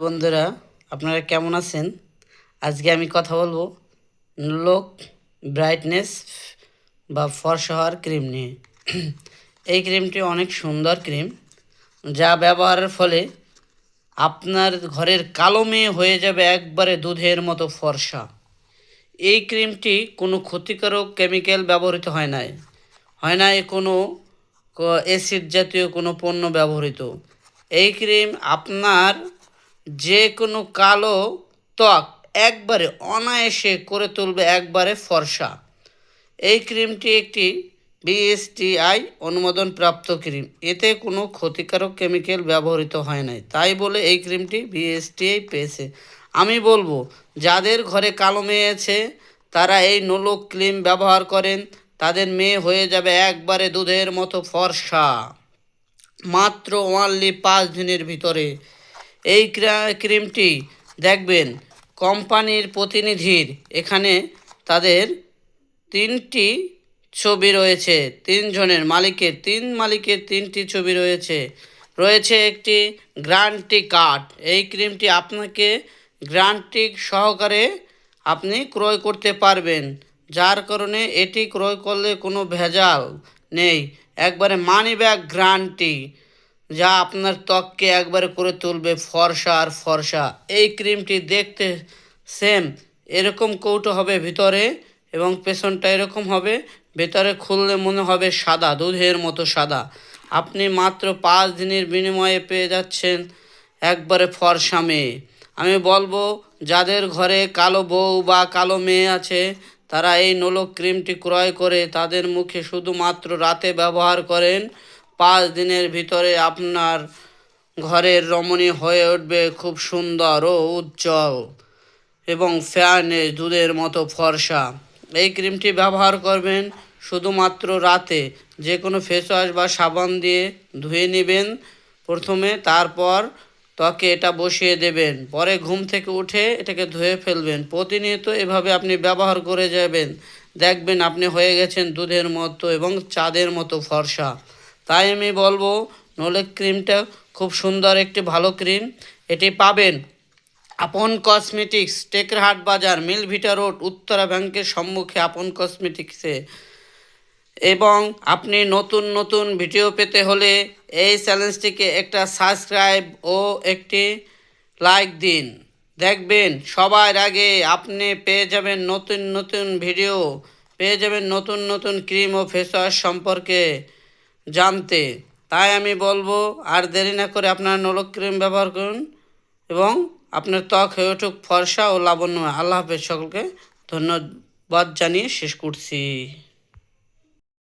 বন্ধুরা, আপনারা কেমন আছেন? আজকে আমি কথা বলবো লোক ব্রাইটনেস বা ফর্সা হওয়ার ক্রিম নিয়ে। এই ক্রিমটি অনেক সুন্দর ক্রিম, যা ব্যবহারের ফলে আপনার ঘরের কালো মেয়ে হয়ে যাবে একবারে দুধের মতো ফর্সা। এই ক্রিমটি কোনো ক্ষতিকারক কেমিক্যাল ব্যবহৃত হয় না কোনো অ্যাসিড জাতীয় কোনো পণ্য ব্যবহৃত। এই ক্রিম আপনার যে কোনো কালো ত্বক একবারে অনায়াসে করে তুলবে একবারে ফর্সা। এই ক্রিমটি একটি বিএসটিআই অনুমোদনপ্রাপ্ত ক্রিম। এতে কোনো ক্ষতিকারক কেমিক্যাল ব্যবহৃত হয় নাই, তাই বলে এই ক্রিমটি বিএসটিআই পেয়েছে। আমি বলবো, যাদের ঘরে কালো মেয়ে আছে তারা এই নোলক ক্রিম ব্যবহার করেন, তাদের মেয়ে হয়ে যাবে একবারে দুধের মতো ফর্সা। মাত্র অনলি 5 দিনের ভিতরে এই ক্রিমটি দেখবেন কোম্পানির প্রতিনিধির এখানে তাদের 3টি ছবি রয়েছে, 3 মালিকের 3টি ছবি রয়েছে একটি গ্যারান্টি কার্ড। এই ক্রিমটি আপনাকে গ্যারান্টি সহকারে আপনি ক্রয় করতে পারবেন, যার কারণে এটি ক্রয় করলে কোনো ভেজাল নেই, একবারে মানি ব্যাক গ্যারান্টি, যা আপনার ত্বককে একবারে করে তুলবে ফর্সা আর ফর্সা। এই ক্রিমটি দেখতে সেম এরকম কৌটো হবে ভিতরে এবং পেছনটা এরকম হবে, ভেতরে খুললে মনে হবে সাদা, দুধের মতো সাদা। আপনি মাত্র 5 দিনের বিনিময়ে পেয়ে যাচ্ছেন একবারে ফর্সা মেয়ে। আমি বলবো, যাদের ঘরে কালো বউ বা কালো মেয়ে আছে তারা এই নোলক ক্রিমটি ক্রয় করে তাদের মুখে শুধুমাত্র রাতে ব্যবহার করেন। 5 দিনের ভিতরে আপনার ঘরের রমণী হয়ে উঠবে খুব সুন্দর ও উজ্জ্বল এবং ফেয়ারনেস দুধের মতো ফর্সা। এই ক্রিমটি ব্যবহার করবেন শুধুমাত্র রাতে, যে কোনো ফেস ওয়াশ বা সাবান দিয়ে ধুয়ে নেবেন প্রথমে, তারপর ত্বকে এটা বসিয়ে দেবেন, পরে ঘুম থেকে উঠে এটাকে ধুয়ে ফেলবেন। প্রতিনিয়ত এভাবে আপনি ব্যবহার করে যাবেন, দেখবেন আপনি হয়ে গেছেন দুধের মতো এবং চাঁদের মতো ফর্সা। তাই আমি বলবো, নোলক ক্রিমটা খুব সুন্দর একটি ভালো ক্রিম। এটি পাবেন আপন কসমেটিক্স, টেকরাহাট বাজার, মিলভিটা রোড, উত্তরা ব্যাংকের সম্মুখে আপন কসমেটিক্সে। এবং আপনি নতুন নতুন ভিডিও পেতে হলে এই চ্যানেলটিকে একটা সাবস্ক্রাইব ও একটি লাইক দিন। দেখবেন সবার আগে আপনি পেয়ে যাবেন নতুন নতুন ভিডিও, পেয়ে যাবেন নতুন নতুন ক্রিম ও ফেস ওয়াশ সম্পর্কে জানতে। তাই আমি বলবো, আর দেরি না করে আপনার নোলক ক্রিম ব্যবহার করুন এবং আপনার ত্বক হয়ে উঠুক ফর্সা ও লাবণ্য। আল্লাহ হাফেজ, সকলকে ধন্যবাদ জানিয়ে শেষ করছি।